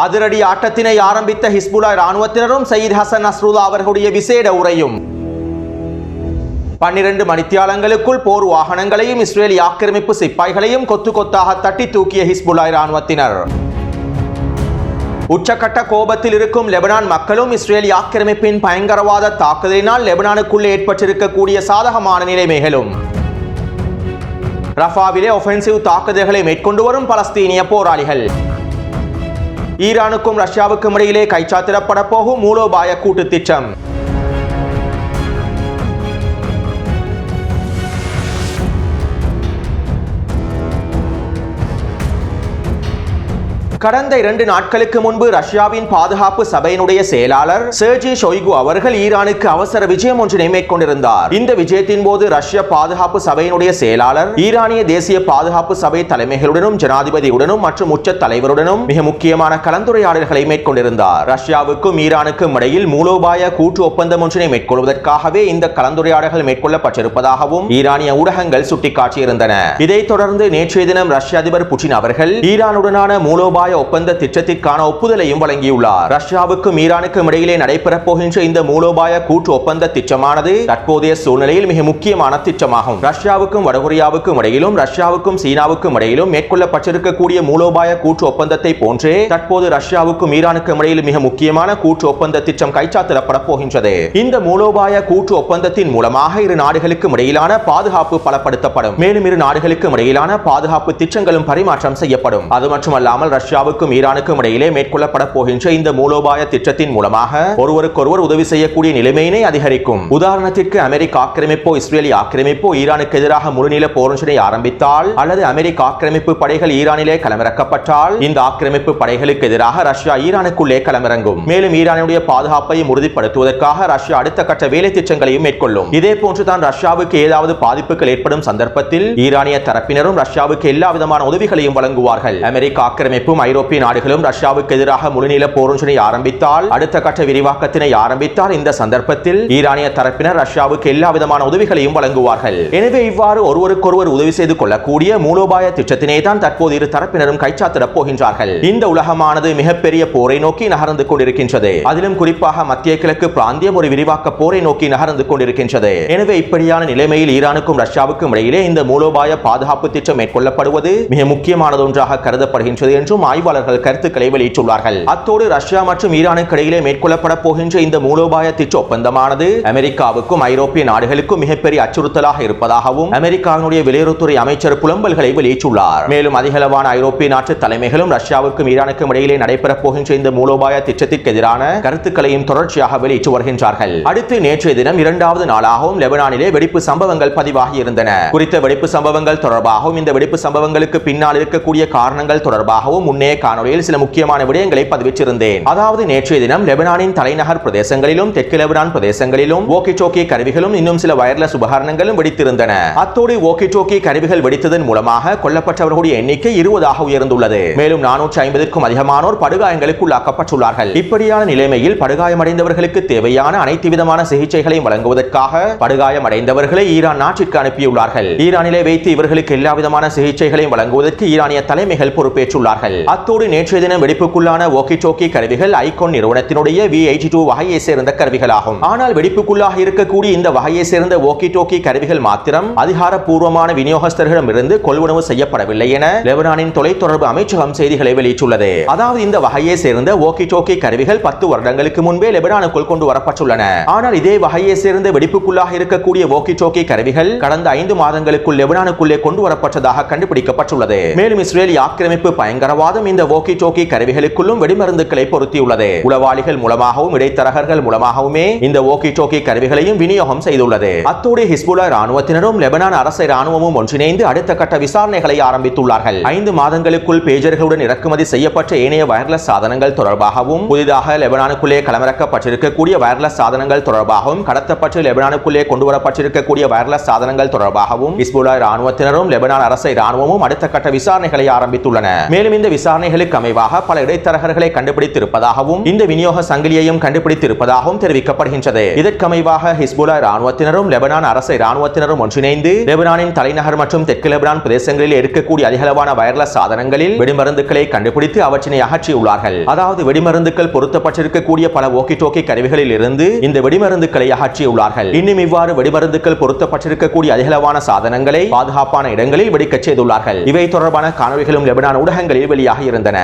அதிரடி ஆட்டத்தினை ஆரம்பித்த ஹிஸ்புல்லாஹ் இராணுவத்தினரும் சயீத் ஹசன் நஸ்ருல்லா அவர்களுடைய விசேட உரையும் 12 மணித்தியாலங்களுக்குள் போர் வாகனங்களையும் இஸ்ரேலி ஆக்கிரமிப்பு சிப்பாய்களையும் கொத்து கொத்தாக தட்டி தூக்கிய ஹிஸ்புல்லாஹ் இராணுவத்தினர். உச்சக்கட்ட கோபத்தில் இருக்கும் லெபனான் மக்களும் இஸ்ரேலி ஆக்கிரமிப்பின் பயங்கரவாத தாக்குதலினால் லெபனானுக்குள்ளே ஏற்பட்டிருக்கக்கூடிய சாதகமான நிலைமைகளும். ரஃபாவிலே ஒஃபென்சிவ் தாக்குதல்களை மேற்கொண்டு வரும் பலஸ்தீனிய போராளிகள். ஈரானுக்கும் ரஷ்யாவுக்கும் இடையிலே கைச்சாத்திடப்பட போகும் மூலோபாய கூட்டு திட்டம். கடந்த 2 நாட்களுக்கு முன்பு ரஷ்யாவின் பாதுகாப்பு சபையினுடைய செயலாளர் செர்ஜி ஷொய்கு அவர்கள் ஈரானுக்கு அவசர விஜயம் ஒன்றினை மேற்கொண்டிருந்தார். இந்த விஜயத்தின் போது ரஷ்ய பாதுகாப்பு சபையினுடைய செயலாளர் ஈரானிய தேசிய பாதுகாப்பு சபை தலைமைகளுடனும் ஜனாதிபதியுடனும் மற்றும் உச்ச தலைவருடனும் மிக முக்கியமான கலந்துரையாடல்களை மேற்கொண்டிருந்தார். ரஷ்யாவுக்கும் ஈரானுக்கும் இடையில் மூலோபாய கூட்டு ஒப்பந்தம் ஒன்றினை மேற்கொள்வதற்காகவே இந்த கலந்துரையாடல்கள் மேற்கொள்ளப்பட்டிருப்பதாகவும் ஈரானிய ஊடகங்கள் சுட்டிக்காட்டியிருந்தன. இதைத் தொடர்ந்து நேற்றைய தினம் ரஷ்ய அதிபர் புட்டின் அவர்கள் ஈரானுடனான மூலோபாய ஒப்பந்த திட்டத்திற்கான ஒப்புதலையும் வழங்கியுள்ளார். ரஷ்யாவுக்கும் ஈரானுக்கும் இடையிலே நடைபெறப் போகின்ற இந்த மூலோபாய கூட்டு ஒப்பந்த திட்டமானது தற்போதைய சூழ்நிலையில் மிக முக்கியமான திட்டமாகும். ரஷ்யாவுக்கும் வடகொரியாவுக்கும் இடையிலும் ரஷ்யாவுக்கும் சீனாவுக்கும் இடையிலும் மேற்கொள்ளப்பட்டிருக்கக்கூடிய மூலோபாய கூட்டு ஒப்பந்தத்தை போன்றே தற்போது ரஷ்யாவுக்கும் ஈரானுக்கும் இடையில் மிக முக்கியமான கூட்டு ஒப்பந்த திட்டம் கைச்சாத்திடப்பட போகின்றது. இந்த மூலோபாய கூட்டு ஒப்பந்தத்தின் மூலமாக இரு நாடுகளுக்கும் இடையிலான பாதுகாப்பு பலப்படுத்தப்படும். மேலும் இரு நாடுகளுக்கும் இடையிலான பாதுகாப்பு திட்டங்களும் பரிமாற்றம் செய்யப்படும். அது மட்டுமல்லாமல் ரஷ்யாவுக்கும் ஈரானுக்கும் இடையிலே மேற்கொள்ளப்பட போகின்ற இந்த மூலோபாய திட்டத்தின் மூலமாக ஒருவருக்கொருவர் உதவி செய்யக்கூடிய நிலைமையினை அதிகரிக்கும். உதாரணத்திற்கு அமெரிக்க ஆக்கிரமிப்போ இஸ்ரேலி ஆக்கிரமிப்போ ஈரானுக்கு எதிராக முழுநில போரொன்றினை ஆரம்பித்தால் அல்லது அமெரிக்க ஆக்கிரமிப்பு படைகள் ஈரானிலே களமிறக்கப்பட்டால் இந்த ஆக்கிரமிப்பு படைகளுக்கு எதிராக ரஷ்யா ஈரானுக்குள்ளே களமிறங்கும். மேலும் ஈரானுடைய பாதுகாப்பையும் உறுதிப்படுத்துவதற்காக ரஷ்யா அடுத்த கட்ட வேலை திட்டங்களையும் மேற்கொள்ளும். இதே போன்றுதான் ரஷ்யாவுக்கு ஏதாவது பாதிப்புகள் ஏற்படும் சந்தர்ப்பத்தில் ஈரானிய தரப்பினரும் ரஷ்யாவுக்கு எல்லா விதமான உதவிகளையும் வழங்குவார்கள். அமெரிக்க ஆக்கிரமிப்பும் ஐரோப்பிய நாடுகளும் ரஷ்யாவுக்கு எதிராக முழுநில போரொன்றினை ஆரம்பித்தால் அடுத்த கட்ட விரிவாக்கத்தினை ஆரம்பித்தால் இந்த சந்தர்ப்பத்தில் ஈரானிய தரப்பினர் ரஷ்யாவுக்கு எல்லா விதமான உதவிகளையும் வழங்குவார்கள். எனவே இவ்வாறு ஒருவருக்கொருவர் உதவி செய்து கொள்ளக்கூடிய மூலோபாய திட்டத்தினை தான் தற்போது இரு தரப்பினரும் கைச்சாத்திடப் போகின்றார்கள். இந்த உலகமானது மிகப்பெரிய போரை நோக்கி நகர்ந்து கொண்டிருக்கின்றது. அதிலும் குறிப்பாக மத்திய கிழக்கு பிராந்தியம் ஒரு விரிவாக்க போரை நோக்கி நகர்ந்து கொண்டிருக்கின்றது. எனவே இப்படியான நிலைமையில் ஈரானுக்கும் ரஷ்யாவுக்கும் இடையிலே இந்த மூலோபாய பாதுகாப்பு திட்டம் மேற்கொள்ளப்படுவது மிக முக்கியமானது ஒன்றாக கருதப்படுகின்றது என்றும் ஆய்வாளர்கள் கருத்துக்களை வெளியிட்டுள்ளார்கள். அத்தோடு ரஷ்யா மற்றும் ஈரானுக்கு இடையிலே மேற்கொள்ளப்பட போகின்ற இந்த மூலோபாய திட்ட ஒப்பந்தமானது அமெரிக்காவுக்கும் ஐரோப்பிய நாடுகளுக்கும் மிகப்பெரிய அச்சுறுத்தலாக இருப்பதாகவும் அமெரிக்காவினுடைய வெளியுறவுத்துறை அமைச்சர் புலம்பல்களை வெளியிட்டுள்ளார். மேலும் அதிகளவான ஐரோப்பிய நாட்டு தலைமைகளும் ரஷ்யாவுக்கும் ஈரானுக்கும் இடையிலே நடைபெற போகின்ற இந்த மூலோபாய திட்டத்திற்கு எதிரான கருத்துக்களையும் தொடர்ச்சியாக வெளியிட்டு வருகின்றார்கள். அடுத்து நேற்றைய தினம் 2வது நாளாகவும் லெபனானிலே வெடிப்பு சம்பவங்கள் பதிவாகி இருந்தன. குறித்த வெடிப்பு சம்பவங்கள் தொடர்பாகவும் இந்த வெடிப்பு சம்பவங்களுக்கு பின்னால் இருக்கக்கூடிய காரணங்கள் தொடர்பாகவும் முன்னே காணொலியில் சில முக்கியமான விடயங்களை பதிவிட்டிருந்தேன். அதாவது நேற்றைய தினம் லெபனானின் தலைநகர் பிரதேசங்களிலும் தெற்கு லெபனான் பிரதேசங்களிலும் வோக்கி டோக்கி கருவிகளும் இன்னும் சில வயர்லெஸ் உபகரணங்களும் வெடித்திருந்தன. அத்தோடு வோக்கி டோக்கி கருவிகள் வெடித்ததன் மூலமாக கொல்லப்பட்டவர்களுடைய எண்ணிக்கை 20ஆக உயர்ந்துள்ளது. மேலும் 450க்கும் அதிகமானோர் படுகாயங்களுக்கு உள்ளாக்கப்பட்டுள்ளார்கள். இப்படியான நிலைமையில் படுகாயமடைந்தவர்களுக்கு தேவையான அனைத்து விதமான சிகிச்சைகளையும் வழங்குவதற்காக படுகாயமடைந்தவர்களை ஈரான் நாட்டிற்கு அனுப்பியுள்ளார்கள். ஈரானிலே வைத்து இவர்களுக்கு எல்லா விதமான சிகிச்சைகளையும் வழங்குவதற்கு ஈரானிய தலைமைகள் பொறுப்பேற்றுள்ளார்கள். அத்தோடு நேற்றைய தினம் வெடிப்புக்குள்ளான வோக்கி டோக்கி கருவிகள் ஐகான் நிறுவனத்தினுடைய V82 வகையை சேர்ந்த கருவிகளாகும். ஆனால் வெடிப்புக்குள்ளாக இருக்கக்கூடிய இந்த வகையை சேர்ந்த வோக்கி டோக்கி கருவிகள் மாத்திரம் அதிகாரப்பூர்வமான விநியோகஸ்தர்களிடமிருந்து கொள்வனவு செய்யப்படவில்லை என லெபனானின் தொலைத்தொடர்பு அமைச்சகம் செய்திகளை வெளியிட்டுள்ளது. அதாவது இந்த வகையை சேர்ந்த வோக்கி டோக்கி கருவிகள் 10 வருடங்களுக்கு முன்பே லெபனானுக்குள் கொண்டு வரப்பட்டுள்ளன. ஆனால் இதே வகையை சேர்ந்த வெடிப்புக்குள்ளாக இருக்கக்கூடிய வோக்கி டோக்கி கருவிகள் கடந்த 5 மாதங்களுக்குள் லெபனானுக்குள்ளே கொண்டு வரப்பட்டதாக கண்டுபிடிக்கப்பட்டுள்ளது. மேலும் இஸ்ரேலி ஆக்கிரமிப்பு பயங்கரவாதம் இந்த வோக்கி டோக்கி கருவிகளுக்குள்ளும் வெடிமருந்துகளை பொருத்தியுள்ளது. உளவாளிகள் மூலமாகவும் இடைத்தரகர்கள் மூலமாகவுமே இந்த வோக்கி டோக்கி கருவிகளையும் விநியோகம் செய்துள்ளது. அத்தோடு ஹிஸ்புல்லாஹ் இராணுவத்தினரும் லெபனான் அரசு இராணுவமும் ஒன்றிணைந்து அடுத்த கட்ட விசாரணைகளை ஆரம்பித்துள்ளார்கள். 5 மாதங்களுக்குள் பேஜர்களுடன் இறக்குமதி செய்யப்பட்ட ஏனைய வயர்லெஸ் சாதனங்கள் தொடர்பாகவும் புதிதாக லெபனானுக்குள்ளே களமிறக்கப்பட்டிருக்கக்கூடிய வயர்லெஸ் சாதனங்கள் தொடர்பாகவும் கடத்தப்பட்டு லெபனானுக்குள்ளே கொண்டு வரப்பட்டிருக்கக்கூடிய வயர்லெஸ் சாதனங்கள் தொடர்பாகவும் ஹிஸ்புல்லாஹ் இராணுவத்தினரும் லெபனான் அரசு இராணுவமும் அடுத்த கட்ட விசாரணைகளை ஆரம்பித்துள்ளன. மேலும் இந்த விசாரணை விசாரணைகளுக்கு அமைவாக பல இடைத்தரகர்களை கண்டுபிடித்திருப்பதாகவும் இந்த விநியோக சங்கிலியையும் கண்டுபிடித்திருப்பதாகவும் தெரிவிக்கப்படுகின்றது. இதற்கமைவாக ஹிஸ்புல்லா இராணுவத்தினரும் லெபனான் அரசு இராணுவத்தினரும் ஒன்றிணைந்து லெபனானின் தலைநகர் மற்றும் தெற்கு லெபனான் பிரதேசங்களில் இருக்கக்கூடிய அதிகளவான வயர்லெஸ் சாதனங்களில் வெடிமருந்துகளை கண்டுபிடித்து அவற்றினை அகற்றியுள்ளார்கள். அதாவது வெடிமருந்துகள் பொருத்தப்பட்டிருக்கக்கூடிய பல walkie talkie கருவிகளில் இருந்து இந்த வெடிமருந்துகளை அகற்றியுள்ளார்கள். இன்னும் இவ்வாறு வெடிமருந்துகள் பொருத்தப்பட்டிருக்கக்கூடிய அதிகளவான சாதனங்களை பாதுகாப்பான இடங்களில் வெடிக்கச் செய்துள்ளார்கள். இவை தொடர்பான காணொளிகளும் லெபனான் ஊடகங்களில் வெளியாகி இருந்தன.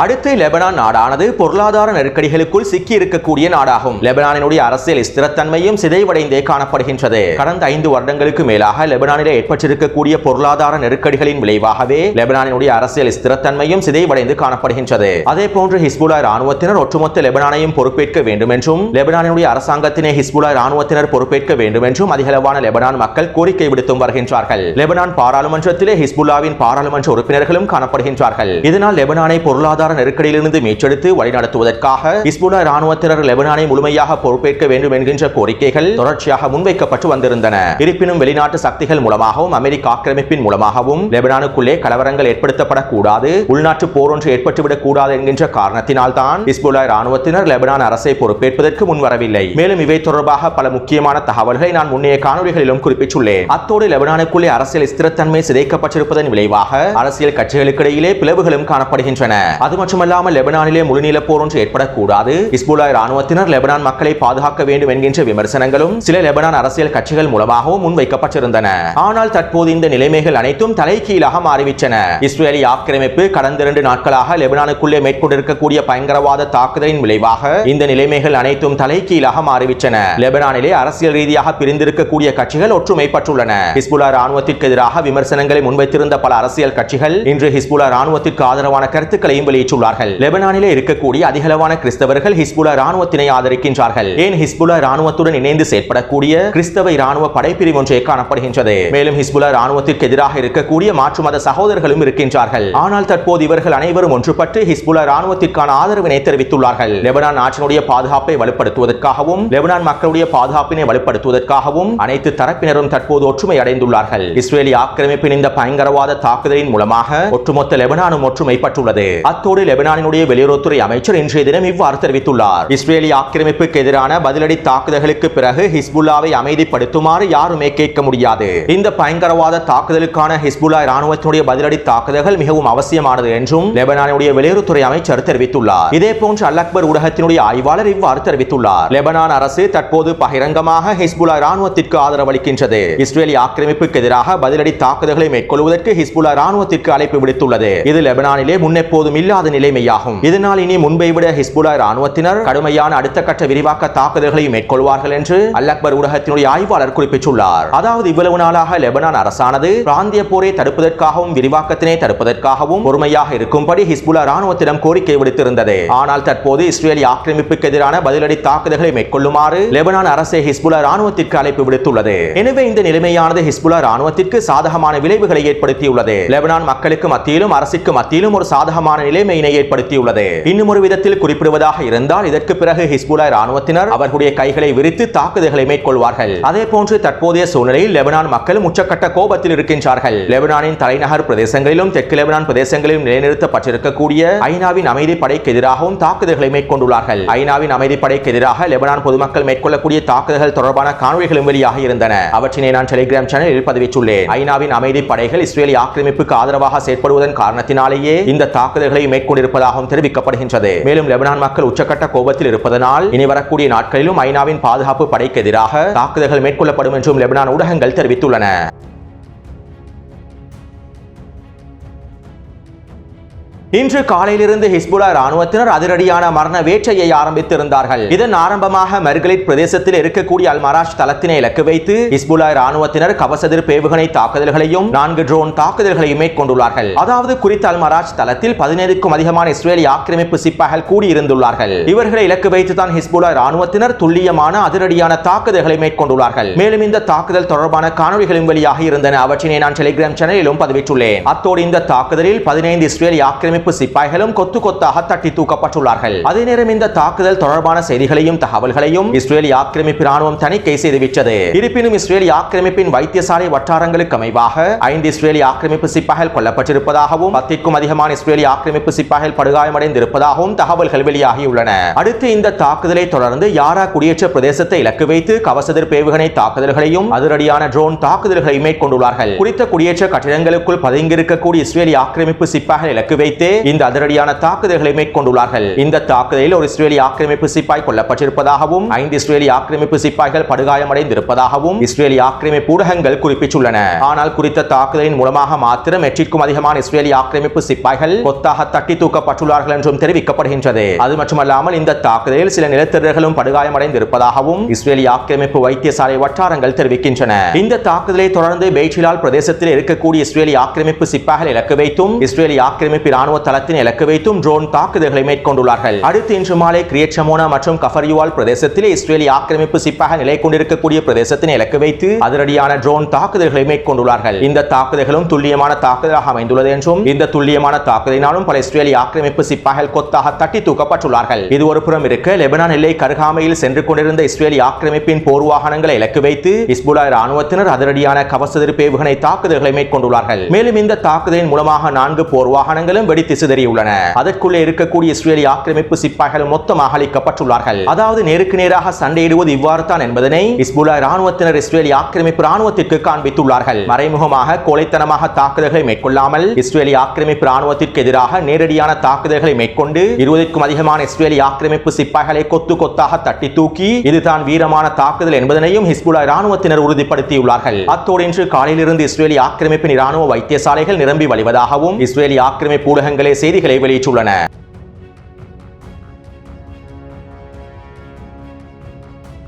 அடுத்து லெபனான் நாடானது பொருளாதார நெருக்கடிகளுக்குள் சிக்கி இருக்கக்கூடிய நாடாகும். லெபனானினுடைய அரசியல் ஸ்திரத்தன்மையும் சிதைவடைந்தே காணப்படுகின்றது. கடந்த 5 வருடங்களுக்கு மேலாக லெபனானிலே ஏற்பட்டிருக்கக்கூடிய பொருளாதார நெருக்கடிகளின் விளைவாகவே லெபனானினுடைய அரசியல் ஸ்திரத்தன்மையும் சிதைவடைந்து காணப்படுகின்றது. அதே போன்று ஹிஸ்புல்லா இராணுவத்தினர் ஒட்டுமொத்த லெபனானையும் பொறுப்பேற்க வேண்டும் என்றும் லெபனானினுடைய அரசாங்கத்தினை ஹிஸ்புல்லா இராணுவத்தினர் பொறுப்பேற்க வேண்டும் என்றும் அதிகளவான லெபனான் மக்கள் கோரிக்கை விடுத்தும் வருகின்றார்கள். லெபனான் பாராளுமன்றத்திலே ஹிஸ்புல்லாவின் பாராளுமன்ற உறுப்பினர்களும் காணப்படுகின்றார்கள். இதனால் லெபனானை பொருளாதார நெருக்கடியிலிருந்து மீட்டெடுத்து வழிநடத்துவதற்காக ஹிஸ்புல்லா இராணுவத்தினர் லெபனானை முழுமையாக பொறுப்பேற்க வேண்டும் என்கின்ற கோரிக்கைகள் தொடர்ச்சியாக முன்வைக்கப்பட்டு வந்திருந்தன. இருப்பினும் வெளிநாட்டு சக்திகள் மூலமாகவும் அமெரிக்க ஆக்கிரமிப்பின் மூலமாகவும் லெபனானுக்குள்ளே கலவரங்கள் ஏற்படுத்தப்படக்கூடாது, உள்நாட்டு போர் ஒன்று ஏற்பட்டுவிடக் கூடாது என்கின்ற காரணத்தினால் தான் ஹிஸ்புல்லா இராணுவத்தினர் லெபனான் அரசை பொறுப்பேற்பதற்கு முன்வரவில்லை. மேலும் இவை தொடர்பாக பல முக்கியமான தகவல்களை நான் முன்னைய காணொளிகளிலும் குறிப்பிட்டுள்ளேன். அத்தோடு லெபனானுக்குள்ளே அரசியல் ஸ்திரத்தன்மை சிதைக்கப்பட்டிருப்பதன் விளைவாக அரசியல் கட்சிகளுக்கிடையிலே பிளவுகளும் காணப்படுகின்றன. அது மட்டுமல்லாமல் லெபனானிலே முழுநீள போர் ஒன்று ஏற்படக்கூடாது, ஹிஸ்புல்லா இராணுவத்தினர் லெபனான் மக்களை பாதுகாக்க வேண்டும் என்கின்ற விமர்சனங்களும் சில லெபனான் அரசியல் கட்சிகள் மூலமாகவும் முன்வைக்கப்பட்டிருந்தன. ஆனால் தற்போது இந்த நிலைமைகள் அனைத்தும் தலைகீழாக மாறிவிட்டன. இஸ்ரேலி ஆக்கிரமிப்பு கடந்த 2 நாட்களாக லெபனானுக்குள்ளே மேற்கொண்டிருக்கக்கூடிய பயங்கரவாத தாக்குதலின் விளைவாக இந்த நிலைமைகள் அனைத்தும் தலைகீழாக மாறிவிட்டன. லெபனானிலே அரசியல் ரீதியாக பிரிந்திருக்கக்கூடிய கட்சிகள் ஒற்றுமைப்பட்டுள்ளன. ஹிஸ்புல்லா இராணுவத்திற்கு எதிராக விமர்சனங்களை முன்வைத்திருந்த பல அரசியல் கட்சிகள் இன்று ஹிஸ்புல்லா இராணுவத்திற்கு ஆதரவான கருத்துக்களையும் வெளியிட்டுள்ளார்கள். லெபனானிலே இருக்கக்கூடிய அதிகளவான கிறிஸ்தவர்கள் ஹிஸ்புல்லா இராணுவத்தினை ஆதரிக்கின்றார்கள். ஏன் ஹிஸ்புல்லா இராணுவத்துடன் இணைந்து செயற்படக்கூடிய கிறிஸ்தவ இராணுவ படைப்பிரிவு ஒன்றே காணப்படுகின்றது. மேலும் ஹிஸ்புல்லா இராணுவத்திற்கு எதிராக இருக்கக்கூடிய மாற்று மத சகோதரர்களும் இருக்கின்றார்கள். ஆனால் தற்போது இவர்கள் அனைவரும் ஒன்றுபட்டு ஹிஸ்புல்லா இராணுவத்திற்கான ஆதரவினை தெரிவித்துள்ளார்கள். லெபனான் நாட்டினுடைய பாதுகாப்பை வலுப்படுத்துவதற்காகவும் லெபனான் மக்களுடைய பாதுகாப்பினை வலுப்படுத்துவதற்காகவும் அனைத்து தரப்பினரும் தற்போது ஒற்றுமை அடைந்துள்ளார்கள். இஸ்ரேலி ஆக்கிரமிப்பின் இந்த பயங்கரவாத தாக்குதலின் மூலமாக ஒட்டுமொத்த லெபனானும் ஒற்றுமைப்பட்டுள்ளது. அத்தோடு லெபனானினுடைய வெளியுறவுத்துறை அமைச்சர் இன்றைய தினம் இவ்வாறு தெரிவித்துள்ளார். இஸ்ரேலி ஆக்கிரமிப்புக்கு எதிரான பதிலடி தாக்குதல்களுக்கு பிறகு ஹிஸ்புல்லாவை அமைதிப்படுத்துமாறு யாருமே கேட்க முடியாது. இந்த பயங்கரவாத தாக்குதலுக்கான ஹிஸ்புல்லா இராணுவத்தினுடைய பதிலடி தாக்குதல்கள் மிகவும் அவசியமானது என்றும் லெபனானுடைய வெளியுறவுத்துறை அமைச்சர் தெரிவித்துள்ளார். இதே போன்று அல் அக்பர் ஊடகத்தினுடைய ஆய்வாளர் இவ்வாறு தெரிவித்துள்ளார். லெபனான் அரசு தற்போது பகிரங்கமாக ஹிஸ்புல்லா இராணுவத்திற்கு ஆதரவளிக்கின்றது. இஸ்ரேலி ஆக்கிரமிப்புக்கு எதிராக பதிலடி தாக்குதல்களை மேற்கொள்வதற்கு ஹிஸ்புல்லா இராணுவத்திற்கு அழைப்பு விடுத்துள்ளது. இது லெபனானிலே முன்னெப்போதும் இல்லாத நிலைமையாகும். இதனால் இனி முன்பை விட ஹிஸ்புல்லா இராணுவத்தினர் கடுமையான அடுத்த கட்ட விரிவாக்க தாக்குதல்களை மேற்கொள்வார்கள் என்று அல் அக்பர் ஊடகத்தினுடைய ஆய்வாளர் குறிப்பிட்டுள்ளார். அதாவது இவ்வளவு நாளாக லெபனான் அரசானது பிராந்திய போரை தடுப்பதற்காகவும் விரிவாக்கத்தினை தடுப்பதற்காகவும் பொறுமையாக இருக்கும்படி ஹிஸ்புல்லா இராணுவத்திடம் கோரிக்கை விடுத்திருந்தது. ஆனால் தற்போது இஸ்ரேலி ஆக்கிரமிப்புக்கு எதிரான பதிலடி தாக்குதல்களை மேற்கொள்ளுமாறு லெபனான் அரசே ஹிஸ்புல்லா இராணுவத்திற்கு அழைப்பு விடுத்துள்ளது. எனவே இந்த நிலைமையானது ஹிஸ்புல்லா இராணுவத்திற்கு சாதகமான விளைவுகளை ஏற்படுத்தியுள்ளது. லெபனான் மக்களுக்கு மத்தியிலும் அரசுக்கு மத்தியிலும் ஒரு சாதகமான நிலைமையினை ஏற்படுத்தியுள்ளது. இன்னும் ஒரு விதத்தில் குறிப்பிடுவதாக இருந்தால் இதற்கு பிறகு ஹிஸ்புல்லா இராணுவத்தினர் அவர்களுடைய கைகளை விரித்து தாக்குதல்களை மேற்கொள்வார்கள். அதே போன்று தற்போதைய சூழ்நிலையில் லெபனான் மக்களும் உச்சக்கட்ட கோபத்தில் இருக்கின்றார்கள். லெபனானின் தலைநகர் பிரதேசங்களிலும் தெற்கு லெபனான் பிரதேசங்களிலும் நிலைநிறுத்தப்பட்டிருக்கக்கூடிய ஐநாவின் அமைதி படைக்கு எதிராகவும் தாக்குதல்களை மேற்கொண்டுள்ளார்கள். ஐநாவின் அமைதி படைக்கு எதிராக லெபனான் பொதுமக்கள் மேற்கொள்ளக்கூடிய தாக்குதல்கள் தொடர்பான காணொளிகளும் வெளியாகி இருந்தன. அவற்றினை நான் டெலிகிராம் சேனலில் பதிவிட்டுள்ளேன். ஐநாவின் அமைதி படைகள் இஸ்ரேலி ஆக்கிரமிப்புக்கு ஆதரவாக செயற்படுவதன் காரணத்தினாலேயே இந்த தாக்குதல்களை மேற்கொண்டிருப்பதாகவும் தெரிவிக்கப்படுகின்றது. மேலும் லெபனான் மக்கள் உச்சக்கட்ட கோபத்தில் இருப்பதனால் இனி வரக்கூடிய நாட்களிலும் ஐநாவின் பாதுகாப்பு படைக்கு எதிராக தாக்குதல்கள் மேற்கொள்ளப்படும் என்றும் லெபனான் ஊடகங்கள் தெரிவித்துள்ளன. இன்று காலையிலிருந்து ஹிஸ்புல்லா இராணுவத்தினர் அதிரடியான மரண வேட்டையை ஆரம்பித்திருந்தார்கள். இதன் ஆரம்பமாக மர்கலிட் பிரதேசத்தில் இருக்கக்கூடிய அல் மராஷ் தளத்தினை இலக்கு வைத்து ஹிஸ்புல்லா இராணுவத்தினர் கவசதிர் ஏவுகணை தாக்குதல்களையும் 4 ட்ரோன் தாக்குதல்களையும் மேற்கொண்டுள்ளார்கள். அதாவது குறித்த அல் மராஷ் தளத்தில் 17க்கும் அதிகமான இஸ்ரேலி ஆக்கிரமிப்பு சிப்பாய்கள் கூடியிருந்துள்ளார்கள். இவர்களை இலக்கு வைத்துதான் ஹிஸ்புல்லா இராணுவத்தினர் துல்லியமான அதிரடியான தாக்குதல்களை மேற்கொண்டுள்ளார்கள். மேலும் இந்த தாக்குதல் தொடர்பான காணொளிகளும் வெளியாகி இருந்தன. அவற்றினை நான் டெலிகிராம் சேனலிலும் பதிவிட்டுள்ளேன். அத்தோடு இந்த தாக்குதலில் 15 இஸ்ரேலி ஆக்கிரமிப்பு ஆக்கிரமிப்பு சிப்பாய்களும் கொத்து கொத்தாக தட்டி தூக்கப்பட்டுள்ளார்கள். அதே நேரம் இந்த தாக்குதல் தொடர்பான செய்திகளையும் தகவல்களையும் இஸ்ரேலிய ஆக்கிரமிப்பு ராணுவம் தணிக்கை செய்துவிட்டது. இருப்பினும் இஸ்ரேலிய ஆக்கிரமிப்பின் வைத்தியசாலை வட்டாரங்களுக்கு அமைவாக 5 இஸ்ரேலிய ஆக்கிரமிப்பு சிப்பாய்கள் கொல்லப்பட்டிருப்பதாகவும் 10க்கும் அதிகமான இஸ்ரேலிய ஆக்கிரமிப்பு சிப்பாய்கள் படுகாயமடைந்திருப்பதாகவும் தகவல்கள் வெளியாகியுள்ளன. அடுத்து இந்த தாக்குதலை தொடர்ந்து யாரா குடியேற்ற பிரதேசத்தை இலக்கு வைத்து கவச எதிர்ப்பு ஏவுகணை தாக்குதல்களையும் அதிரடியான ட்ரோன் தாக்குதல்களை மேற்கொண்டுள்ளார்கள். குறித்த குடியேற்ற கட்டிடங்களுக்குள் பதுங்கியிருக்கக்கூடிய இஸ்ரேலிய ஆக்கிரமிப்பு சிப்பாய்கள் இலக்கு வைத்து இந்த அதிரடியான தாக்குதல்களை மேற்கொண்டுள்ளார்கள். இந்த தாக்குதலில் ஒரு இஸ்ரேலிய ஆக்கிரமிப்பு சிப்பாய் கொல்லப்பட்டிருப்பதாகவும் 5 இஸ்ரேலிய ஆக்கிரமிப்பு சிப்பாய்கள் படுகாயமடைந்திருப்பதாகவும் இஸ்ரேலிய ஆக்கிரமிப்பு ஊடகங்கள் குறிப்பிட்டுள்ளன. ஆனால் குறித்த தாக்குதலின் மூலமாக மாத்திரம் 8க்கும் அதிகமான இஸ்ரேலிய ஆக்கிரமிப்பு சிப்பாய்கள் கொத்தாக தட்டி தூக்கப்பட்டுள்ளார்கள் என்றும் தெரிவிக்கப்படுகின்றது. அது மட்டுமல்லாமல் இந்த தாக்குதலில் சில நிலத்தரர்களும் படுகாயமடைந்திருப்பதாகவும் இஸ்ரேலிய ஆக்கிரமிப்பு வைத்தியசாலை வட்டாரங்கள் தெரிவிக்கின்றன. இந்த தாக்குதலை தொடர்ந்து பெய்ட்ஷிலால் பிரதேசத்தில் இருக்கக்கூடிய இஸ்ரேலிய ஆக்கிரமிப்பு சிப்பாய்கள் இலக்கு வைத்தும் இஸ்ரேலிய ஆக்கிரமிப்பு ராணுவ தளத்தின் இலக்கு வைத்தும் ட்ரோன் தாக்குதல்களை மேற்கொண்டுள்ளார்கள். அடுத்து இன்று மாலை கிரியட் ஷமோனா மற்றும் கஃபர்யுவால் பிரதேசத்தில் இஸ்ரேலிய ஆக்கிரமிப்பு சிப்பாய்கள் நிலை கொண்டிருக்கக்கூடிய பிரதேசத்தினை இலக்கு வைத்து அதிரடியான ட்ரோன் தாக்குதல்களை மேற்கொண்டுள்ளார்கள். இந்த தாக்குதல்களும் துல்லியமான தாக்குதலாக அமைந்துள்ளது என்றும் இந்த துல்லியமான தாக்குதலினாலும் பல இஸ்ரேலிய ஆக்கிரமிப்பு சிப்பாய்கள் கொத்தாக தட்டி தூக்கப்பட்டுள்ளார்கள். இது ஒரு புறம் இருக்க, லெபனான் எல்லை கருகாமையில் சென்று கொண்டிருந்த இஸ்ரேலிய ஆக்கிரமிப்பின் போர் வாகனங்களை இலக்கு வைத்து ஹிஸ்புல்லா ராணுவத்தினர் அதிரடியான கவச எதிர்ப்பு ஏவுகணை தாக்குதல்களை மேற்கொண்டுள்ளார்கள். மேலும் இந்த தாக்குதலின் மூலமாக 4 போர் வாகனங்களும் வெடித்து சிதறியுள்ளன. அதற்குள்ளே இருக்கக்கூடிய இஸ்ரேலிய ஆக்கிரமிப்பு சிப்பாய்கள் மொத்தமாக அழிக்கப்பட்டுள்ளார்கள். அதாவது நேருக்கு நேராக சண்டையிடுவது இவ்வாறு தான் என்பதனை ஹிஸ்புல்லா ராணுவத்தினர் இஸ்ரேலிய ஆக்கிரமிப்பு ராணுவத்திற்கு காண்பித்துள்ளார்கள். மறைமுகமாக கோழைத்தனமாக தாக்குதல்களை மேற்கொள்ளாமல் இஸ்ரேலிய ஆக்கிரமிப்பு ராணுவத்திற்கு எதிராக நேரடியான தாக்குதல்களை மேற்கொண்டு 20க்கும் அதிகமான இஸ்ரேலிய ஆக்கிரமிப்பு சிப்பாய்களை கொத்து கொத்தாக தட்டி தூக்கி இதுதான் வீரமான தாக்குதல் என்பதனையும் ஹிஸ்புல்லா ராணுவத்தினர் உறுதிப்படுத்தியுள்ளார்கள். அத்தோடு இன்று காலையிலிருந்து இஸ்ரேலிய ஆக்கிரமிப்பின் ராணுவ வைத்தியசாலைகள் நிரம்பி வழிவதாகவும் இஸ்ரேலிய ஆக்கிரமிப்பு ஊடகங்களே செய்திகளை வெளியிட்டுள்ளன.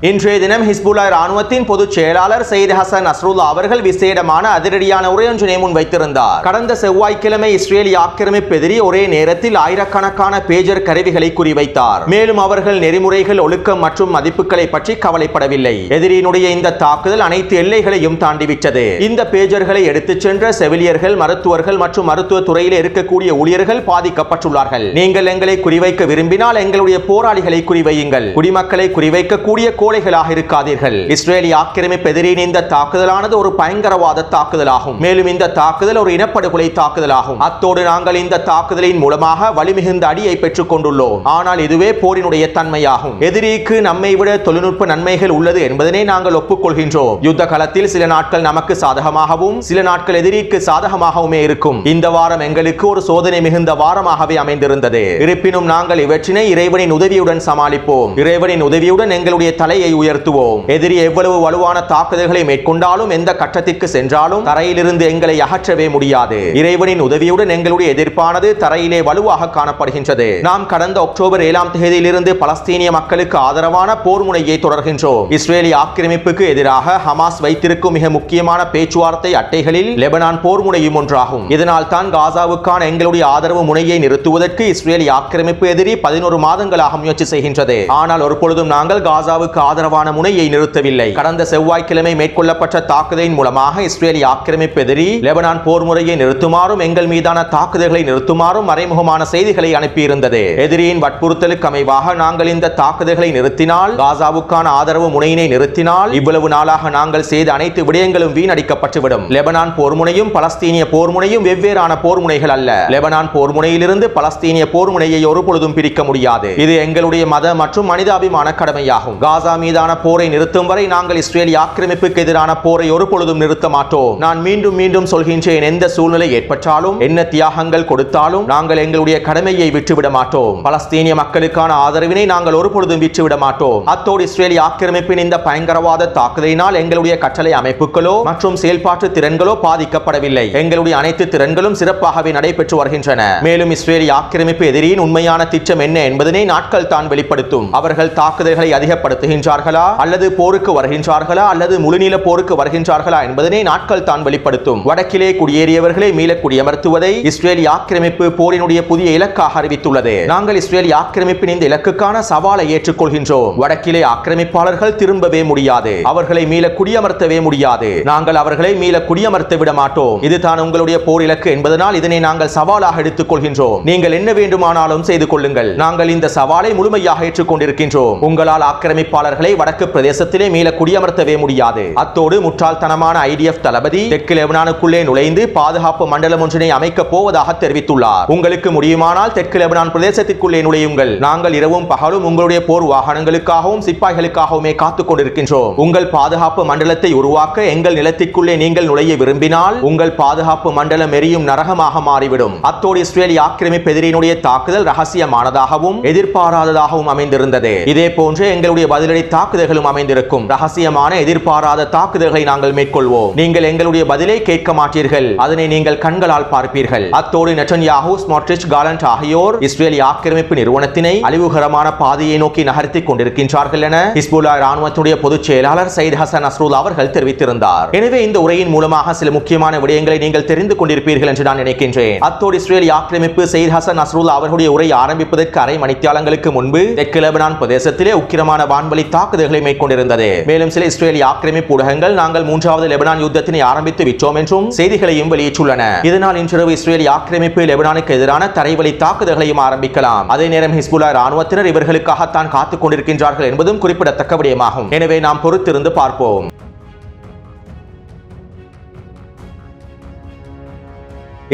இன்றைய தினம் ஹிஸ்புல்லா ராணுவத்தின் பொதுச் செயலாளர் சையத் ஹசன் நஸ்ருல்லா அவர்கள் விசேடமான அதிரடியான உரையொன்றினை முன்வைத்திருந்தார். கடந்த செவ்வாய்க்கிழமை இஸ்ரேலிய ஆக்கிரமிப்பு எதிரி ஒரே நேரத்தில் ஆயிரக்கணக்கான பேஜர் கருவிகளை குறிவைத்தார். மேலும் அவர்கள் நெறிமுறைகள், ஒழுக்கம் மற்றும் மதிப்புகளை பற்றி கவலைப்படவில்லை. எதிரியினுடைய இந்த தாக்குதல் அனைத்து எல்லைகளையும் தாண்டிவிட்டது. இந்த பேஜர்களை எடுத்துச் சென்ற செவிலியர்கள், மருத்துவர்கள் மற்றும் மருத்துவ துறையில் இருக்கக்கூடிய ஊழியர்கள் பாதிக்கப்பட்டுள்ளார்கள். நீங்கள் எங்களை குறிவைக்க விரும்பினால் எங்களுடைய போராளிகளை குறிவையுங்கள். குடிமக்களை குறிவைக்கக்கூடிய கோழைகளாக இருக்காதீர்கள். இஸ்ரேலிய ஆக்கிரமிப்பு எதிரின் இந்த தாக்குதலானது ஒரு பயங்கரவாத தாக்குதலாகும். மேலும் இந்த தாக்குதல் ஒரு இனப்படுகொலை தாக்குதலாகும். அத்தோடு நாங்கள் இந்த தாக்குதலின் மூலமாக வலிமிகுந்த அடியை பெற்றுக் கொண்டுள்ளோம். ஆனால் இதுவே போரினுடைய தன்மையாகும். எதிரிக்கு நம்மை விட தொழில்நுட்ப நன்மைகள் உள்ளது என்பதனை நாங்கள் ஒப்புக்கொள்கின்றோம். யுத்த களத்தில் சில நாட்கள் நமக்கு சாதகமாகவும் சில நாட்கள் எதிரிக்கு சாதகமாகவுமே இருக்கும். இந்த வாரம் எங்களுக்கு ஒரு சோதனை மிகுந்த வாரமாகவே அமைந்திருந்தது. இருப்பினும் நாங்கள் இவற்றினை இறைவனின் உதவியுடன் சமாளிப்போம். இறைவனின் உதவியுடன் எங்களுடைய தலையை உயர்த்துவோம். எதிரி எவ்வளவு வலுவான தாக்குதல்களை மேற்கொண்டாலும் எந்த கட்டத்திற்கு சென்றாலும் தரையிலிருந்து எங்களை அகற்றவே முடியாது. இறைவனின் உதவியுடன் எங்களுடைய எதிர்ப்பானது தரையிலே வலுவாக காணப்படுகின்றது. நாம் கடந்த அக்டோபர் 7ஆம் தேதியிலிருந்து பலஸ்தீனிய மக்களுக்கு ஆதரவான போர் முனையை தொடர்கின்றோம். இஸ்ரேலிய ஆக்கிரமிப்புக்கு எதிராக ஹமாஸ் வைத்திருக்கும் மிக முக்கியமான பேச்சுவார்த்தை அட்டைகளில் லெபனான் போர் முனையும் ஒன்றாகும். இதனால் தான் காசாவுக்கான எங்களுடைய ஆதரவு முனையை நிறுத்துவதற்கு இஸ்ரேலிய ஆக்கிரமிப்பு எதிரி 11 மாதங்களாக முயற்சி செய்கின்றது. ஆனால் ஒரு பொழுதும் நாங்கள் காசாவுக்கு ஆதரவான முனையை நிறுத்தவில்லை. கடந்த செவ்வாய்க்கிழமை மேற்கொள்ளப்பட்ட தாக்குதலின் மூலமாக இஸ்ரேலிய ஆக்கிரமிப்பு எதிரி லெபனான் போர் முறையை நிறுத்துமாறும் எங்கள் மீதான தாக்குதல்களை நிறுத்துமாறும் மறைமுகமான செய்திகளை அனுப்பியிருந்தது. எதிரியின் வற்புறுத்தலுக்கு அமைவாக நாங்கள் இந்த தாக்குதல்களை நிறுத்தினால், காசாவுக்கான ஆதரவு முனையினை நிறுத்தினால் இவ்வளவு நாளாக நாங்கள் செய்த அனைத்து விடயங்களும் வீணடிக்கப்பட்டுவிடும். லெபனான் போர் முனையும் பலஸ்தீனிய போர் முனையும் வெவ்வேறான போர் முனைகள் அல்ல. லெபனான் போர் முனையிலிருந்து பலஸ்தீனிய போர் முனையை ஒரு பொழுதும் பிரிக்க முடியாது. இது எங்களுடைய மத மற்றும் மனிதாபிமான கடமையாகும். காசா மீதான போரை நிறுத்தும் வரை நாங்கள் இஸ்ரேலிய ஆக்கிரமிப்புக்கு எதிரான போரை ஒரு பொழுதும் நிறுத்த மாட்டோம். நான் மீண்டும் மீண்டும் சொல்கின்றேன், எந்த சூழ்நிலை ஏற்பட்டாலும் என்ன தியாகங்கள் கொடுத்தாலும் நாங்கள் எங்களுடைய கடமையை விட்டுவிட மாட்டோம். பலஸ்தீனிய மக்களுக்கான ஆதரவினை நாங்கள் ஒரு பொழுதும் விட்டுவிட மாட்டோம். அத்தோடு இஸ்ரேலிய ஆக்கிரமிப்பின் இந்த பயங்கரவாத தாக்குதலினால் எங்களுடைய கட்டளை அமைப்புகளோ மற்றும் செயல்பாட்டு திறன்களோ பாதிக்கப்படவில்லை. எங்களுடைய அனைத்து திறன்களும் சிறப்பாகவே நடைபெற்று வருகின்றன. மேலும் இஸ்ரேலிய ஆக்கிரமிப்பு எதிரியின் உண்மையான திட்டம் என்ன என்பதனை நாட்கள் தான் வெளிப்படுத்தும். அவர்கள் தாக்குதல்களை அதிகப்படுத்துகின்றனர். வருகின்றார்களா அல்லது போருக்கு வருகின்றார்களா அல்லது முழுநீள போருக்கு வருகின்றார்களா என்பதனை நாட்கள் தான் வெளிப்படுத்தும். வடக்கிலே குடியேறியவர்களை மீள குடியமர்த்துவதை இஸ்ரேலிய ஆக்கிரமிப்பு போரினுடைய புதிய இலக்காக அறிவித்துள்ளது. நாங்கள் இஸ்ரேலிய ஆக்கிரமிப்பின் இந்த இலக்குக்கான சவாலை ஏற்றுக்கொள்கின்றோம். வடக்கிலே ஆக்கிரமிப்பாளர்கள் திரும்பவே முடியாது, அவர்களை மீள குடியமர்த்தவே முடியாது. நாங்கள் அவர்களை மீள குடியமர்த்த விட மாட்டோம். இதுதான் உங்களுடைய போர் இலக்கு என்பதனால் இதனை நாங்கள் சவாலாக எடுத்துக் கொள்கின்றோம். நீங்கள் என்ன வேண்டுமானாலும் செய்து கொள்ளுங்கள். நாங்கள் இந்த சவாலை முழுமையாக ஏற்றுக்கொண்டிருக்கின்றோம். உங்களால் ஆக்கிரமிப்பாளர்களை வடக்கு பிரதேசத்திலே மீள குடியமர்த்தவே முடியாது. அத்தோடு முட்டாள்தனமான IDF தளபதி தெற்கு லெபனானுக்குள்ளே நுழைந்து பாதுகாப்பு மண்டலம் ஒன்றினை அமைக்கப் போவதாக தெரிவித்துள்ளார். உங்களுக்கு முடியுமானால் தெற்கு லெபனான் பிரதேசத்திற்குள்ளே நுழையுங்கள். நாங்கள் இரவும் பகலும் உங்களுடைய போர் வாகனங்களுக்காகவும் சிப்பாய்களுக்காகவுமே காத்துக் கொண்டிருக்கின்றோம். உங்கள் பாதுகாப்பு மண்டலத்தை உருவாக்க எங்கள் நிலத்திற்குள்ளே நீங்கள் நுழைய விரும்பினால் உங்கள் பாதுகாப்பு மண்டலம் எரியும் நரகமாக மாறிவிடும். அத்தோடு இஸ்ரேலிய ஆக்கிரமிப்பு எதிரியினுடைய தாக்குதல் ரகசியமானதாகவும் எதிர்பாராததாகவும் அமைந்திருந்தது. இதே போன்று எங்களுடைய பதிலடி தாக்குதல்களும் அமைந்திருக்கும். ரகசியமான எதிர்பாராத தாக்குதல்களை நாங்கள் மேற்கொள்வோம். நீங்கள் எங்களுடைய பதிலை கேட்க மாட்டீர்கள், அதனை நீங்கள் கண்களால் பார்ப்பீர்கள். அத்தோடு நெட்டன்யாஹூ, ஸ்மோட்ரிச், காலண்ட் ஆகியோர் இஸ்ரேலிய ஆக்கிரமிப்பு நிறுவனத்தினை அழிவுகரமான பாதையை நோக்கி நகர்த்திக் கொண்டிருக்கின்றார்கள் என ஹிஸ்புல்லாஹ் ராணுவத்துடைய பொதுச் செயலாளர் சையத் ஹசன் நஸ்ருல்லா அவர்கள் தெரிவித்திருந்தார். எனவே இந்த உரையின் மூலமாக சில முக்கியமான விடயங்களை நீங்கள் தெரிந்து கொண்டிருப்பீர்கள் என்று நான் நினைக்கின்றேன். அத்தோடு இஸ்ரேலிய ஆக்கிரமிப்பு சையத் ஹசன் நஸ்ருல்லா அவர்களுடைய உரையை ஆரம்பிப்பதற்கு அரை மணித்தியாலங்களுக்கு முன்பு தெற்கு லெபனான் பிரதேசத்திலே உக்கிரமான வான்வழி தாக்குதல்களை மேற்கொண்டிருந்தது. மேலும் சில இஸ்ரேலிய ஆக்கிரமிப்பு ஊடகங்கள் நாங்கள் 3வது லெபனான் யுத்தத்தினை ஆரம்பித்து விட்டோம் என்றும் செய்திகளையும் வெளியிட்டுள்ளன. இதனால் இன்றிரவு இஸ்ரேலிய ஆக்கிரமிப்பு லெபனானுக்கு எதிரான தரைவழி தாக்குதல்களையும் ஆரம்பிக்கலாம். அதே நேரம் ஹிஸ்புல்லாஹ் ராணுவத்தினர் இவர்களுக்காகத்தான் காத்துக் கொண்டிருக்கின்றார்கள் என்பதும் குறிப்பிடத்தக்க விடயமாகும். எனவே நாம் பொறுத்திருந்து பார்ப்போம்.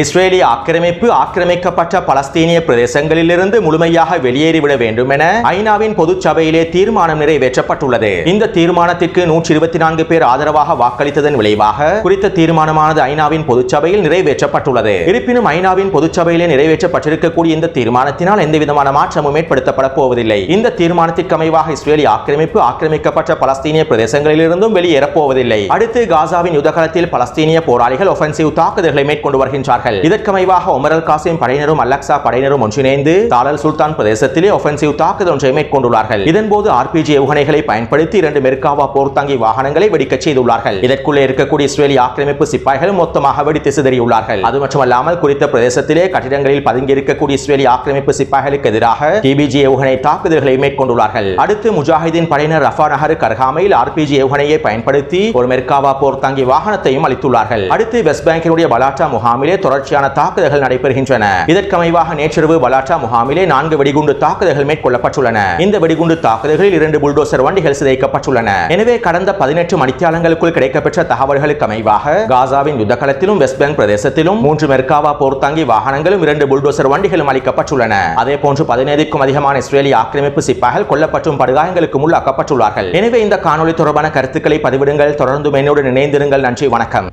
இஸ்ரேலிய ஆக்கிரமிப்பு ஆக்கிரமிக்கப்பட்ட பலஸ்தீனிய பிரதேசங்களிலிருந்து முழுமையாக வெளியேறிவிட வேண்டும் என ஐநாவின் பொதுச் சபையிலே தீர்மானம் நிறைவேற்றப்பட்டுள்ளது. இந்த தீர்மானத்திற்கு 124 பேர் ஆதரவாக வாக்களித்ததன் விளைவாக குறித்த தீர்மானமானது ஐநாவின் பொதுச் சபையில் நிறைவேற்றப்பட்டுள்ளது. இருப்பினும் ஐநாவின் பொதுச் சபையிலே நிறைவேற்றப்பட்டிருக்கக்கூடிய இந்த தீர்மானத்தினால் எந்தவிதமான மாற்றமும் ஏற்படுத்தப்பட போவதில்லை. இந்த தீர்மானத்திற்கு அமைவாக இஸ்ரேலிய ஆக்கிரமிப்பு ஆக்கிரமிக்கப்பட்ட பலஸ்தீனிய பிரதேசங்களிலிருந்தும் வெளியேறப் போவதில்லை. அடுத்து காசாவின் யுத்தகாலத்தில் பலஸ்தீனிய போராளிகள் ஒஃபென்சிவ் தாக்குதல்களை மேற்கொண்டு வருகின்றார்கள். இதற்கமைவாக உமர் அல் காசிம் படையினரும் அல்-அக்ஸா படையினரும் ஒன்றிணைந்து தாலல் சுல்தான் பிரதேசத்திலே ஒஃபென்சிவ் தாக்குதல் ஒன்றை மேற்கொண்டுள்ளார்கள். இதன்போது RPG ஏவுகணைகளை பயன்படுத்தி 2 மெர்காவா போர்த்தாங்கி வாகனங்களை வெடிக்கச் செய்துள்ளார்கள். இதற்குள்ளே இருக்கக்கூடிய இஸ்ரேலிய ஆக்கிரமிப்பு சிப்பாய்கள் மொத்தமாக வெடித்து சிதறியுள்ளார்கள். அது மட்டுமல்லாமல் குறித்த பிரதேசத்திலே கட்டிடங்களில் பதுங்கி இருக்கக்கூடிய இஸ்ரேலிய ஆக்கிரமிப்பு சிப்பாய்களுக்கு எதிராக TBG ஏவுகணை தாக்குதல்களை மேற்கொண்டுள்ளார்கள். அடுத்து முஜாஹிதீன் படையினர் ரஃபா நகருக்கு அருகாமையில் RPG ஏவுகணையை பயன்படுத்தி ஒரு மெர்காவா போர்த்தாங்கி வாகனத்தையும் அளித்துள்ளார்கள். அடுத்து வெஸ்ட் பேங்கினுடைய பலாட்டா முகாமிலே தொடர்ச்சியான தாக்குதல்கள் நடைபெறுகின்றன. இதற்கமைவாக நேற்றிரவு பலாட்டா முகாமிலே 4 வெடிகுண்டு தாக்குதல்கள் மேற்கொள்ளப்பட்டுள்ளன. இந்த வெடிகுண்டு தாக்குதல்களில் 2 புல்டோசர் வண்டிகள் சிதைக்கப்பட்டுள்ளன. எனவே கடந்த 18 மணித்தியாலங்களுக்குள் கிடைக்கப்பெற்ற தகவல்களுக்கு அமைவாக காசாவின் யுத்தகளத்திலும் வெஸ்ட் பேங்க் பிரதேசத்திலும் 3 மெர்காவா போர்த்தாங்கி வாகனங்களும் 2 புல்டோசர் வண்டிகளும் அளிக்கப்பட்டுள்ளன. அதே போன்று 15க்கும் அதிகமான இஸ்ரேலிய ஆக்கிரமிப்பு சிப்பாய்கள் கொல்லப்பட்டும் படுகாயங்களுக்கு உள்ளாக்கப்பட்டுள்ளார்கள். எனவே இந்த காணொலி தொடர்பான கருத்துக்களை பதிவிடுங்கள். தொடர்ந்து என்னுடன் இணைந்திருங்கள். நன்றி, வணக்கம்.